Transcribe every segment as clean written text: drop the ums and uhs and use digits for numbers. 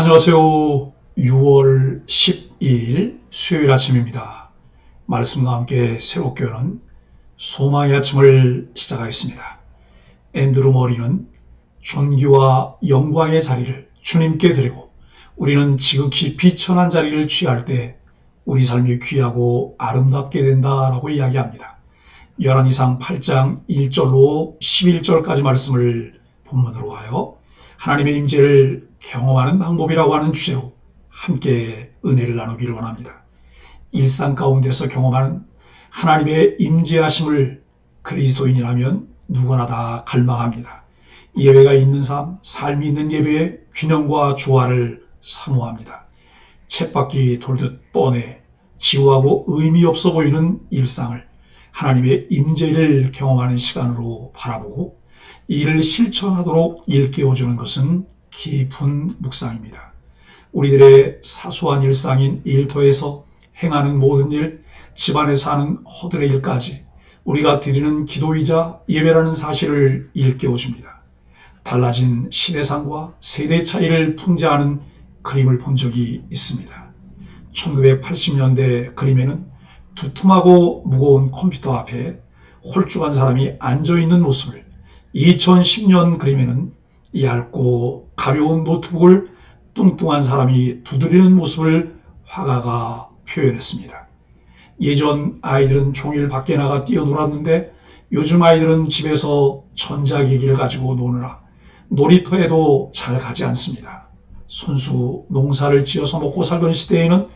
안녕하세요. 6월 12일 수요일 아침입니다. 말씀과 함께 새롭게 여는 소망의 아침을 시작하겠습니다. 앤드루 머리는 존귀와 영광의 자리를 주님께 드리고 우리는 지극히 비천한 자리를 취할 때 우리 삶이 귀하고 아름답게 된다라고 이야기합니다. 열왕기상 8장 1절로 11절까지 말씀을 본문으로 하여 하나님의 임재를 경험하는 방법이라고 하는 주제로 함께 은혜를 나누기를 원합니다. 일상 가운데서 경험하는 하나님의 임재하심을 그리스도인이라면 누구나 다 갈망합니다. 예배가 있는 삶이 있는 예배의 균형과 조화를 사모합니다. 쳇바퀴 돌듯 뻔해 지루하고 의미 없어 보이는 일상을 하나님의 임재를 경험하는 시간으로 바라보고 이를 실천하도록 일깨워주는 것은 깊은 묵상입니다. 우리들의 사소한 일상인 일터에서 행하는 모든 일, 집안에서 하는 허들의 일까지 우리가 드리는 기도이자 예배라는 사실을 일깨워줍니다. 달라진 시대상과 세대 차이를 풍자하는 그림을 본 적이 있습니다. 1980년대 그림에는 두툼하고 무거운 컴퓨터 앞에 홀쭉한 사람이 앉아있는 모습을, 2010년 그림에는 얇고 가벼운 노트북을 뚱뚱한 사람이 두드리는 모습을 화가가 표현했습니다. 예전 아이들은 종일 밖에 나가 뛰어놀았는데 요즘 아이들은 집에서 전자기기를 가지고 노느라 놀이터에도 잘 가지 않습니다. 손수 농사를 지어서 먹고 살던 시대에는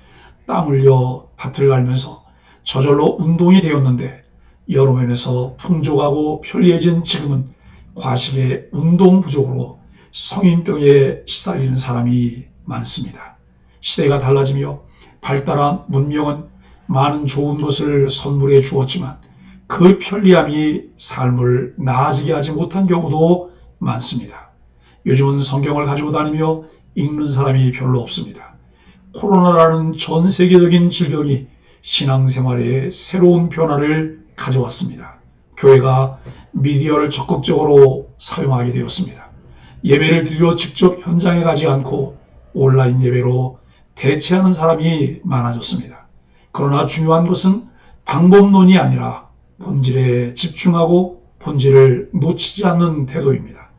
땀 흘려 밭을 갈면서 저절로 운동이 되었는데 여러 면에서 풍족하고 편리해진 지금은 과식의 운동 부족으로 성인병에 시달리는 사람이 많습니다. 시대가 달라지며 발달한 문명은 많은 좋은 것을 선물해 주었지만 그 편리함이 삶을 나아지게 하지 못한 경우도 많습니다. 요즘은 성경을 가지고 다니며 읽는 사람이 별로 없습니다. 코로나라는 전 세계적인 질병이 신앙생활에 새로운 변화를 가져왔습니다. 교회가 미디어를 적극적으로 사용하게 되었습니다. 예배를 드리러 직접 현장에 가지 않고 온라인 예배로 대체하는 사람이 많아졌습니다. 그러나 중요한 것은 방법론이 아니라 본질에 집중하고 본질을 놓치지 않는 태도입니다.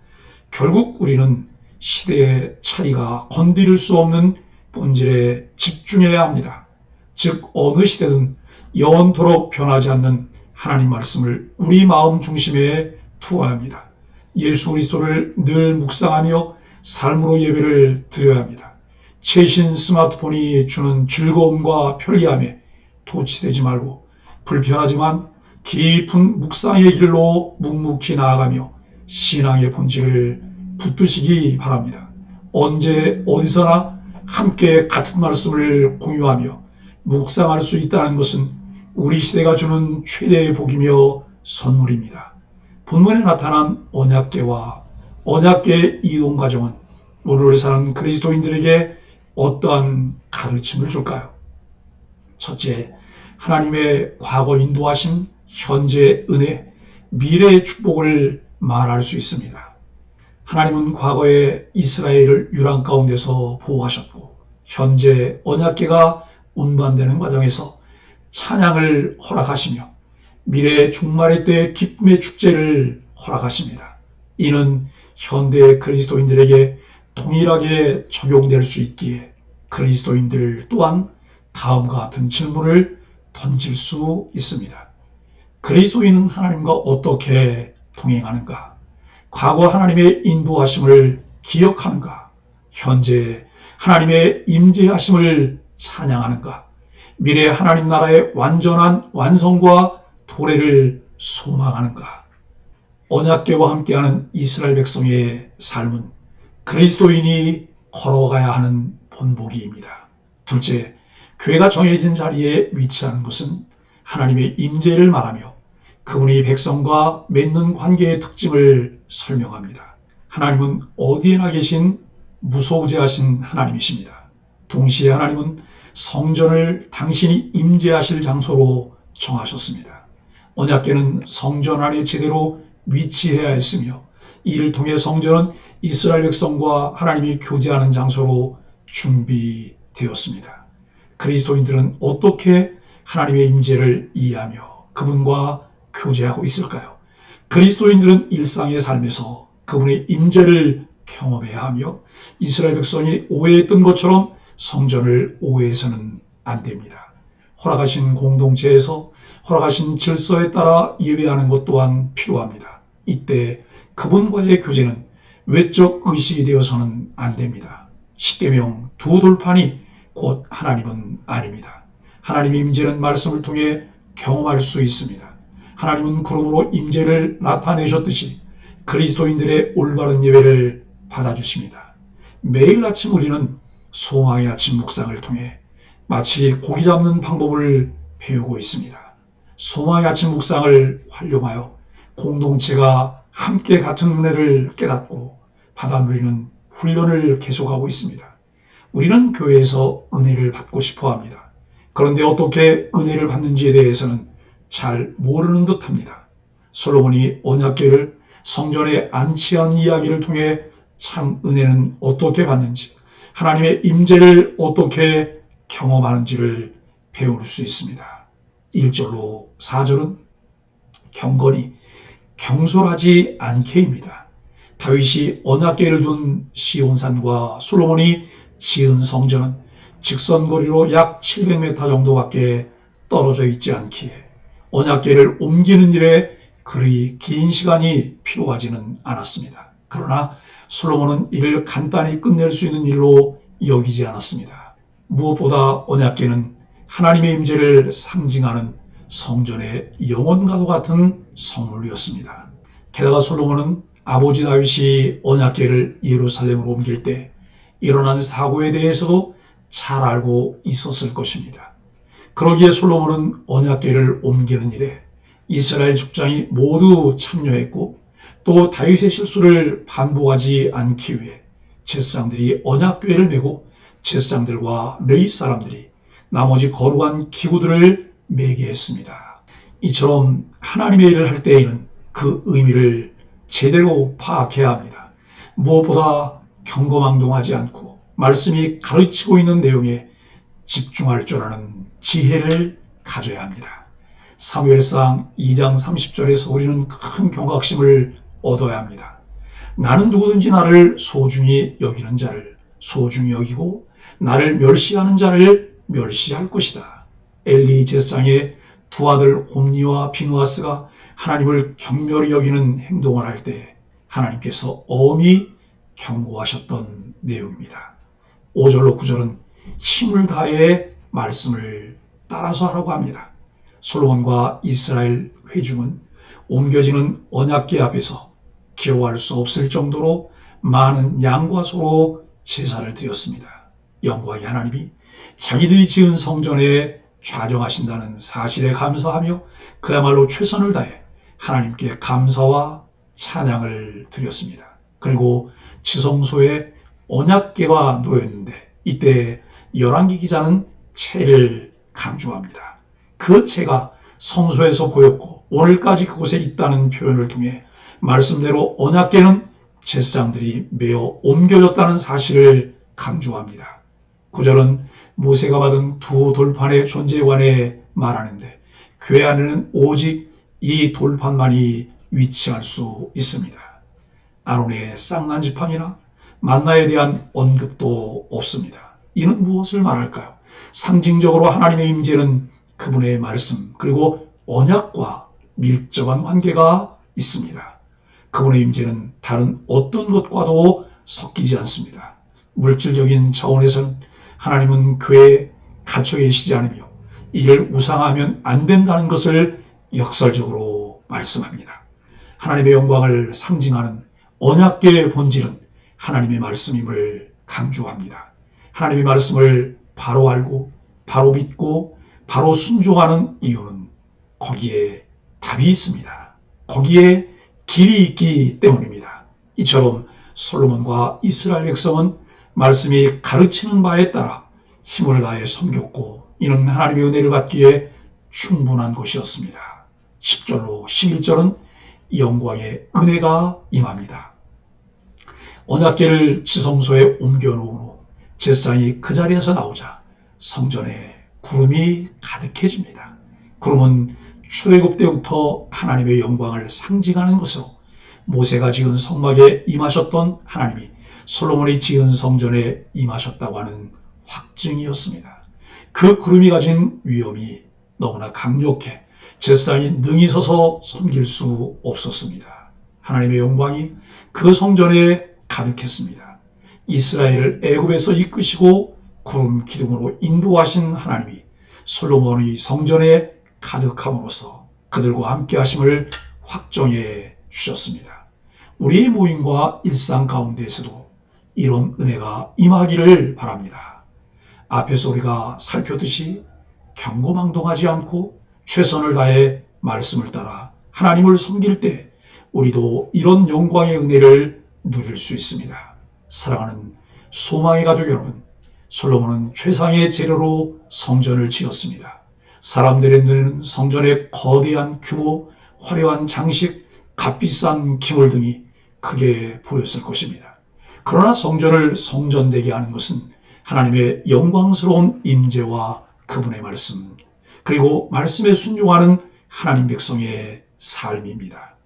결국 우리는 시대의 차이가 건드릴 수 없는 본질에 집중해야 합니다. 즉 어느 시대든 영원토록 변하지 않는 하나님 말씀을 우리 마음 중심에 두어야 합니다. 예수 그리스도를 늘 묵상하며 삶으로 예배를 드려야 합니다. 최신 스마트폰이 주는 즐거움과 편리함에 도취되지 말고 불편하지만 깊은 묵상의 길로 묵묵히 나아가며 신앙의 본질을 붙드시기 바랍니다. 언제 어디서나 함께 같은 말씀을 공유하며 묵상할 수 있다는 것은 우리 시대가 주는 최대의 복이며 선물입니다. 본문에 나타난 언약궤와 언약궤의 이동 과정은 오늘 사는 그리스도인들에게 어떠한 가르침을 줄까요? 첫째, 하나님의 과거 인도하심, 현재의 은혜, 미래의 축복을 말할 수 있습니다. 하나님은 과거에 이스라엘을 유랑 가운데서 보호하셨고 현재 언약궤가 운반되는 과정에서 찬양을 허락하시며 미래의 종말의 때 기쁨의 축제를 허락하십니다. 이는 현대 그리스도인들에게 동일하게 적용될 수 있기에 그리스도인들 또한 다음과 같은 질문을 던질 수 있습니다. 그리스도인은 하나님과 어떻게 동행하는가? 과거 하나님의 인도하심을 기억하는가? 현재 하나님의 임재하심을 찬양하는가? 미래 하나님 나라의 완전한 완성과 도래를 소망하는가? 언약궤와 함께하는 이스라엘 백성의 삶은 그리스도인이 걸어가야 하는 본보기입니다. 둘째, 교회가 정해진 자리에 위치하는 것은 하나님의 임재를 말하며 그분이 백성과 맺는 관계의 특징을 설명합니다. 하나님은 어디에나 계신 무소부재하신 하나님이십니다. 동시에 하나님은 성전을 당신이 임재하실 장소로 정하셨습니다. 언약궤는 성전 안에 제대로 위치해야 했으며 이를 통해 성전은 이스라엘 백성과 하나님이 교제하는 장소로 준비되었습니다. 그리스도인들은 어떻게 하나님의 임재를 이해하며 그분과 교제하고 있을까요? 그리스도인들은 일상의 삶에서 그분의 임재를 경험해야 하며 이스라엘 백성이 오해했던 것처럼 성전을 오해해서는 안 됩니다. 허락하신 공동체에서 허락하신 질서에 따라 예배하는 것 또한 필요합니다. 이때 그분과의 교제는 외적 의식이 되어서는 안 됩니다. 십계명 두 돌판이 곧 하나님은 아닙니다. 하나님의 임재는 말씀을 통해 경험할 수 있습니다. 하나님은 구름으로 임재를 나타내셨듯이 그리스도인들의 올바른 예배를 받아주십니다. 매일 아침 우리는 소망의 아침 묵상을 통해 마치 고기 잡는 방법을 배우고 있습니다. 소망의 아침 묵상을 활용하여 공동체가 함께 같은 은혜를 깨닫고 받아 누리는 훈련을 계속하고 있습니다. 우리는 교회에서 은혜를 받고 싶어 합니다. 그런데 어떻게 은혜를 받는지에 대해서는 잘 모르는 듯합니다. 솔로몬이 언약궤를 성전에 안치한 이야기를 통해 참 은혜는 어떻게 받는지, 하나님의 임재를 어떻게 경험하는지를 배울 수 있습니다. 1절로 4절은 경건이 경솔하지 않게입니다. 다윗이 언약궤를 둔 시온산과 솔로몬이 지은 성전은 직선거리로 약 700m 정도밖에 떨어져 있지 않기에 언약궤를 옮기는 일에 그리 긴 시간이 필요하지는 않았습니다. 그러나 솔로몬은 이를 간단히 끝낼 수 있는 일로 여기지 않았습니다. 무엇보다 언약궤는 하나님의 임재를 상징하는 성전의 영혼과도 같은 성물이었습니다. 게다가 솔로몬은 아버지 다윗이 언약궤를 예루살렘으로 옮길 때 일어난 사고에 대해서도 잘 알고 있었을 것입니다. 그러기에 솔로몬은 언약궤를 옮기는 일에 이스라엘 족장이 모두 참여했고 또 다윗의 실수를 반복하지 않기 위해 제사장들이 언약궤를 메고 제사장들과 레위 사람들이 나머지 거룩한 기구들을 매게 했습니다. 이처럼 하나님의 일을 할 때에는 그 의미를 제대로 파악해야 합니다. 무엇보다 경거망동하지 않고 말씀이 가르치고 있는 내용에 집중할 줄 아는 지혜를 가져야 합니다. 사무엘상 2장 30절에서 우리는 큰 경각심을 얻어야 합니다. 나는 누구든지 나를 소중히 여기는 자를 소중히 여기고 나를 멸시하는 자를 멸시할 것이다. 엘리 제사장의 두 아들 홈니와 비느하스가 하나님을 경멸히 여기는 행동을 할 때 하나님께서 엄히 경고하셨던 내용입니다. 5절로 9절은 힘을 다해 말씀을 따라서 하라고 합니다. 솔로몬과 이스라엘 회중은 옮겨지는 언약궤 앞에서 기록할 수 없을 정도로 많은 양과 소로 제사를 드렸습니다. 영광의 하나님이 자기들이 지은 성전에 좌정하신다는 사실에 감사하며 그야말로 최선을 다해 하나님께 감사와 찬양을 드렸습니다. 그리고 지성소에 언약궤가 놓였는데 이때 열왕기 기자는 채를 강조합니다. 그 채가 성소에서 보였고 오늘까지 그곳에 있다는 표현을 통해 말씀대로 언약궤는 제사장들이 메어 옮겨졌다는 사실을 강조합니다. 9절은 모세가 받은 두 돌판의 존재에 관해 말하는데 궤 안에는 오직 이 돌판만이 위치할 수 있습니다. 아론의 쌍난지팡이나 만나에 대한 언급도 없습니다. 이는 무엇을 말할까요? 상징적으로 하나님의 임재는 그분의 말씀 그리고 언약과 밀접한 관계가 있습니다. 그분의 임재는 다른 어떤 것과도 섞이지 않습니다. 물질적인 차원에서는 하나님은 궤에 갇혀 계시지 않으며 이를 우상하면 안 된다는 것을 역설적으로 말씀합니다. 하나님의 영광을 상징하는 언약궤의 본질은 하나님의 말씀임을 강조합니다. 하나님의 말씀을 바로 알고 바로 믿고 바로 순종하는 이유는 거기에 답이 있습니다. 거기에 길이 있기 때문입니다. 이처럼 솔로몬과 이스라엘 백성은 말씀이 가르치는 바에 따라 힘을 다해 섬겼고 이는 하나님의 은혜를 받기에 충분한 것이었습니다. 10절로 11절은 영광의 은혜가 임합니다. 언약궤를 지성소에 옮겨놓은 후 제사장이 그 자리에서 나오자 성전에 구름이 가득해집니다. 구름은 출애굽 때부터 하나님의 영광을 상징하는 것으로 모세가 지은 성막에 임하셨던 하나님이 솔로몬이 지은 성전에 임하셨다고 하는 확증이었습니다. 그 구름이 가진 위엄이 너무나 강력해 제사장이 능히 서서 섬길 수 없었습니다. 하나님의 영광이 그 성전에 가득했습니다. 이스라엘을 애굽에서 이끄시고 구름 기둥으로 인도하신 하나님이 솔로몬의 성전에 가득함으로써 그들과 함께 하심을 확정해 주셨습니다. 우리의 모임과 일상 가운데에서도 이런 은혜가 임하기를 바랍니다. 앞에서 우리가 살폈듯이 경고망동하지 않고 최선을 다해 말씀을 따라 하나님을 섬길 때 우리도 이런 영광의 은혜를 누릴 수 있습니다. 사랑하는 소망의 가족 여러분, 솔로몬은 최상의 재료로 성전을 지었습니다. 사람들의 눈에는 성전의 거대한 규모, 화려한 장식, 값비싼 기물 등이 크게 보였을 것입니다. 그러나 성전을 성전되게 하는 것은 하나님의 영광스러운 임재와 그분의 말씀, 그리고 말씀에 순종하는 하나님 백성의 삶입니다.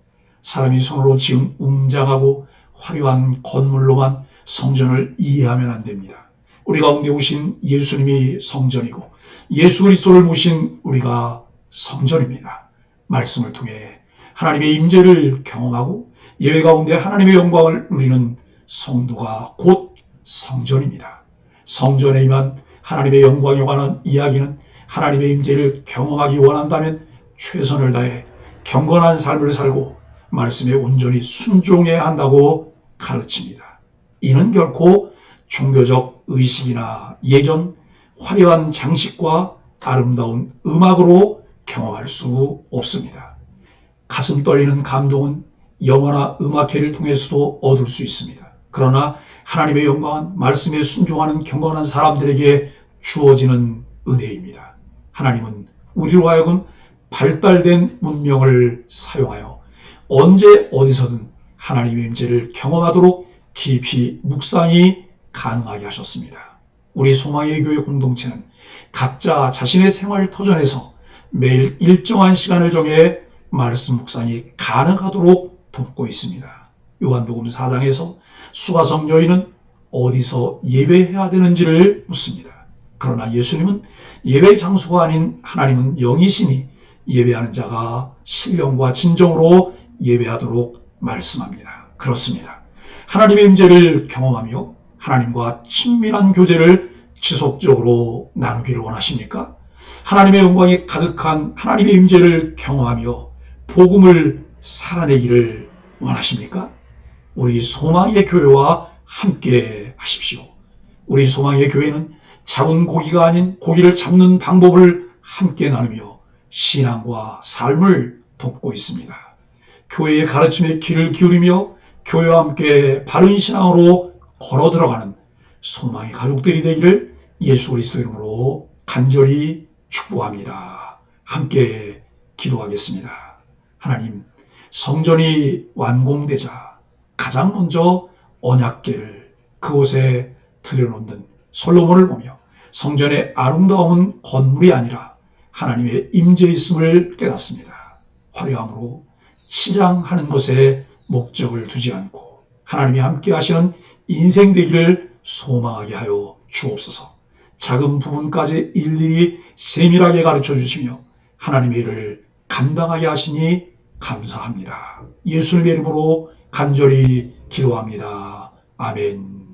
사람이 손으로 지은 웅장하고 화려한 건물로만 성전을 이해하면 안 됩니다. 우리 가운데 오신 예수님이 성전이고 예수 그리스도를 모신 우리가 성전입니다. 말씀을 통해 하나님의 임재를 경험하고 예배 가운데 하나님의 영광을 누리는 성도가 곧 성전입니다. 성전에 임한 하나님의 영광에 관한 이야기는 하나님의 임재를 경험하기 원한다면 최선을 다해 경건한 삶을 살고 말씀에 온전히 순종해야 한다고 가르칩니다. 이는 결코 종교적 의식이나 예전 화려한 장식과 아름다운 음악으로 경험할 수 없습니다. 가슴 떨리는 감동은 영화나 음악회를 통해서도 얻을 수 있습니다. 그러나 하나님의 영광은 말씀에 순종하는 경건한 사람들에게 주어지는 은혜입니다. 하나님은 우리로 하여금 발달된 문명을 사용하여 언제 어디서든 하나님의 임재를 경험하도록 깊이 묵상이 가능하게 하셨습니다. 우리 소망의 교회 공동체는 각자 자신의 생활 터전에서 매일 일정한 시간을 정해 말씀 묵상이 가능하도록 돕고 있습니다. 요한복음 4장에서 수가성 여인은 어디서 예배해야 되는지를 묻습니다. 그러나 예수님은 예배 장소가 아닌 하나님은 영이시니 예배하는 자가 신령과 진정으로 예배하도록 말씀합니다. 그렇습니다. 하나님의 임재를 경험하며 하나님과 친밀한 교제를 지속적으로 나누기를 원하십니까? 하나님의 영광이 가득한 하나님의 임재를 경험하며 복음을 살아내기를 원하십니까? 우리 소망의 교회와 함께 하십시오. 우리 소망의 교회는 잡은 고기가 아닌 고기를 잡는 방법을 함께 나누며 신앙과 삶을 돕고 있습니다. 교회의 가르침에 귀를 기울이며 교회와 함께 바른 신앙으로 걸어 들어가는 소망의 가족들이 되기를 예수 그리스도 이름으로 간절히 축복합니다. 함께 기도하겠습니다. 하나님, 성전이 완공되자 가장 먼저 언약궤를 그곳에 들여놓는 솔로몬을 보며 성전의 아름다움은 건물이 아니라 하나님의 임재 있음을 깨닫습니다. 화려함으로 치장하는 것에 목적을 두지 않고 하나님이 함께 하시는 인생 되기를 소망하게 하여 주옵소서. 작은 부분까지 일일이 세밀하게 가르쳐 주시며 하나님의 일을 감당하게 하시니 감사합니다. 예수님의 이름으로 간절히 기도합니다. 아멘.